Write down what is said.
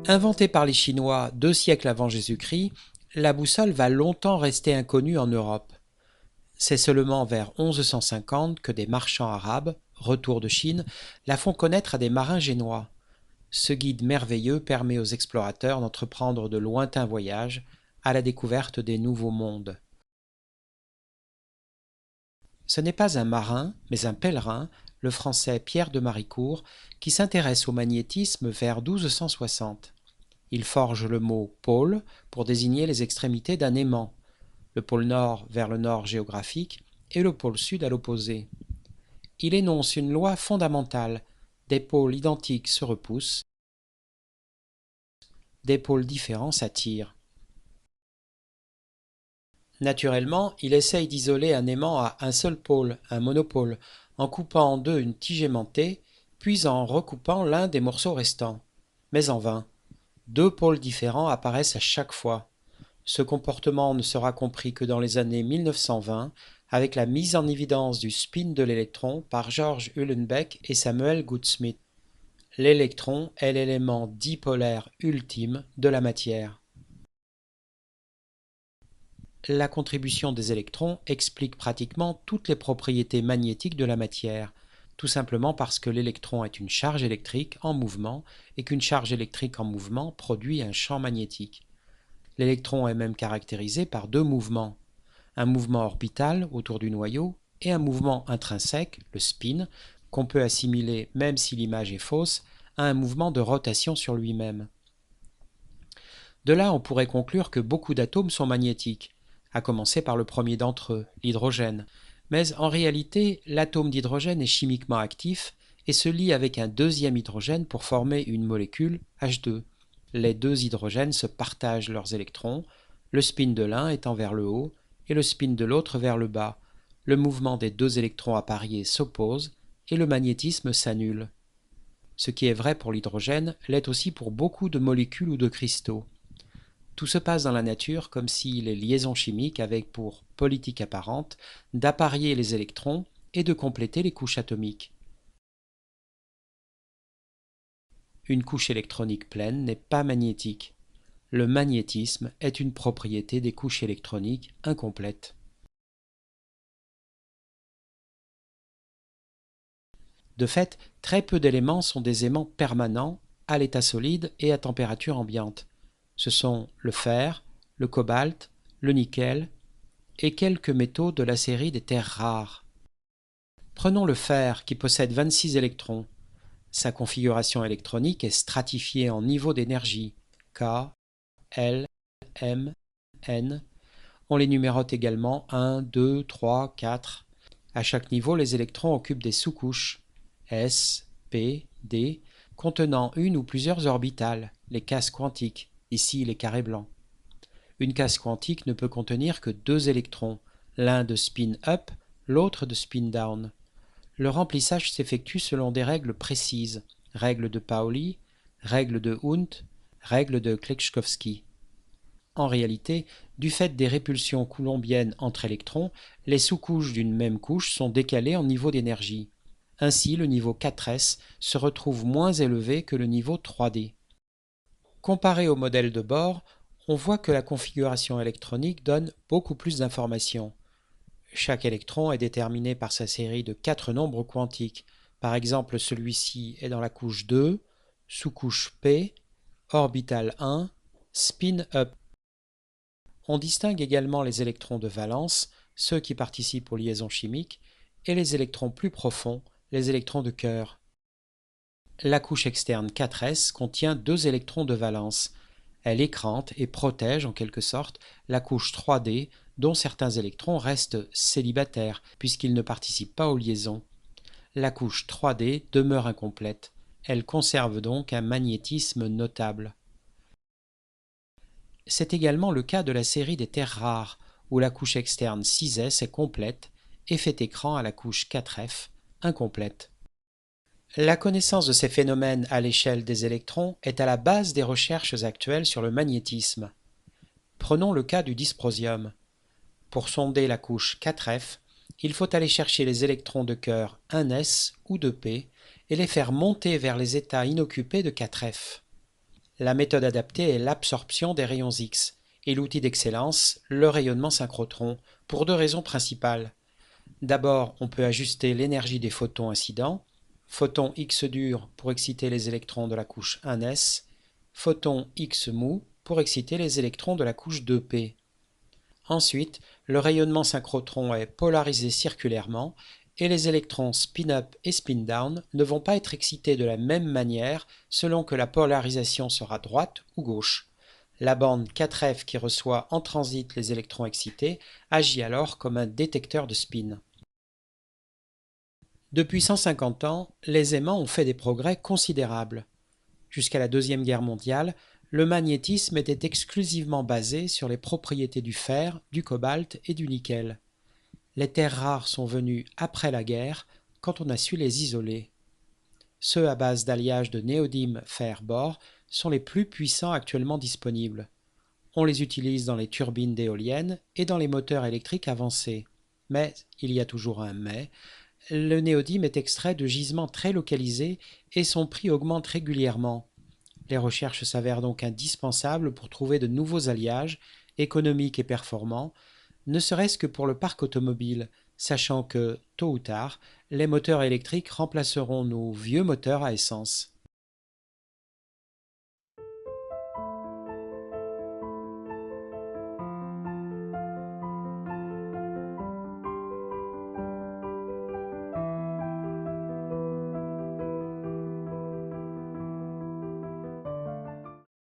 Inventée par les Chinois 2 siècles avant Jésus-Christ, la boussole va longtemps rester inconnue en Europe. C'est seulement vers 1150 que des marchands arabes, retour de Chine, la font connaître à des marins génois. Ce guide merveilleux permet aux explorateurs d'entreprendre de lointains voyages à la découverte des nouveaux mondes. Ce n'est pas un marin, mais un pèlerin, le français Pierre de Maricourt, qui s'intéresse au magnétisme vers 1260. Il forge le mot pôle pour désigner les extrémités d'un aimant, le pôle nord vers le nord géographique et le pôle sud à l'opposé. Il énonce une loi fondamentale: des pôles identiques se repoussent, des pôles différents s'attirent. Naturellement, il essaye d'isoler un aimant à un seul pôle, un monopôle, en coupant en deux une tige aimantée, puis en recoupant l'un des morceaux restants. Mais en vain. Deux pôles différents apparaissent à chaque fois. Ce comportement ne sera compris que dans les années 1920, avec la mise en évidence du spin de l'électron par George Uhlenbeck et Samuel Goudsmit. L'électron est l'élément dipolaire ultime de la matière. La contribution des électrons explique pratiquement toutes les propriétés magnétiques de la matière, tout simplement parce que l'électron est une charge électrique en mouvement et qu'une charge électrique en mouvement produit un champ magnétique. L'électron est même caractérisé par deux mouvements, un mouvement orbital autour du noyau et un mouvement intrinsèque, le spin, qu'on peut assimiler, même si l'image est fausse, à un mouvement de rotation sur lui-même. De là, on pourrait conclure que beaucoup d'atomes sont magnétiques, à commencer par le premier d'entre eux, l'hydrogène. Mais en réalité, l'atome d'hydrogène est chimiquement actif et se lie avec un deuxième hydrogène pour former une molécule H2. Les deux hydrogènes se partagent leurs électrons, le spin de l'un étant vers le haut et le spin de l'autre vers le bas. Le mouvement des deux électrons appariés s'oppose et le magnétisme s'annule. Ce qui est vrai pour l'hydrogène l'est aussi pour beaucoup de molécules ou de cristaux. Tout se passe dans la nature comme si les liaisons chimiques avaient pour politique apparente d'apparier les électrons et de compléter les couches atomiques. Une couche électronique pleine n'est pas magnétique. Le magnétisme est une propriété des couches électroniques incomplètes. De fait, très peu d'éléments sont des aimants permanents à l'état solide et à température ambiante. Ce sont le fer, le cobalt, le nickel et quelques métaux de la série des terres rares. Prenons le fer qui possède 26 électrons. Sa configuration électronique est stratifiée en niveaux d'énergie K, L, M, N. On les numérote également 1, 2, 3, 4. À chaque niveau, les électrons occupent des sous-couches S, P, D, contenant une ou plusieurs orbitales, les cases quantiques, ici les carrés blancs. Une case quantique ne peut contenir que deux électrons, l'un de spin up, l'autre de spin down. Le remplissage s'effectue selon des règles précises, règles de Pauli, règles de Hund, règles de Kleczkowski. En réalité, du fait des répulsions coulombiennes entre électrons, les sous-couches d'une même couche sont décalées en niveau d'énergie. Ainsi, le niveau 4s se retrouve moins élevé que le niveau 3d. Comparé au modèle de Bohr, on voit que la configuration électronique donne beaucoup plus d'informations. Chaque électron est déterminé par sa série de 4 nombres quantiques. Par exemple, celui-ci est dans la couche 2, sous-couche P, orbital 1, spin up. On distingue également les électrons de valence, ceux qui participent aux liaisons chimiques, et les électrons plus profonds, les électrons de cœur. La couche externe 4s contient 2 électrons de valence. Elle écrante et protège en quelque sorte la couche 3d dont certains électrons restent célibataires puisqu'ils ne participent pas aux liaisons. La couche 3d demeure incomplète. Elle conserve donc un magnétisme notable. C'est également le cas de la série des terres rares, où la couche externe 6s est complète et fait écran à la couche 4f, incomplète. La connaissance de ces phénomènes à l'échelle des électrons est à la base des recherches actuelles sur le magnétisme. Prenons le cas du dysprosium. Pour sonder la couche 4f, il faut aller chercher les électrons de cœur 1s ou 2p et les faire monter vers les états inoccupés de 4f. La méthode adaptée est l'absorption des rayons X, et l'outil d'excellence, le rayonnement synchrotron, pour deux raisons principales. D'abord, on peut ajuster l'énergie des photons incidents, photon X dur pour exciter les électrons de la couche 1s, photon X mou pour exciter les électrons de la couche 2p. Ensuite, le rayonnement synchrotron est polarisé circulairement et les électrons spin-up et spin-down ne vont pas être excités de la même manière selon que la polarisation sera droite ou gauche. La bande 4F qui reçoit en transit les électrons excités agit alors comme un détecteur de spin. Depuis 150 ans, les aimants ont fait des progrès considérables. Jusqu'à la Deuxième Guerre mondiale, le magnétisme était exclusivement basé sur les propriétés du fer, du cobalt et du nickel. Les terres rares sont venues après la guerre, quand on a su les isoler. Ceux à base d'alliage de néodyme fer-bore sont les plus puissants actuellement disponibles. On les utilise dans les turbines d'éoliennes et dans les moteurs électriques avancés. Mais, il y a toujours un mais, le néodyme est extrait de gisements très localisés et son prix augmente régulièrement. Les recherches s'avèrent donc indispensables pour trouver de nouveaux alliages, économiques et performants, ne serait-ce que pour le parc automobile, sachant que, tôt ou tard, les moteurs électriques remplaceront nos vieux moteurs à essence.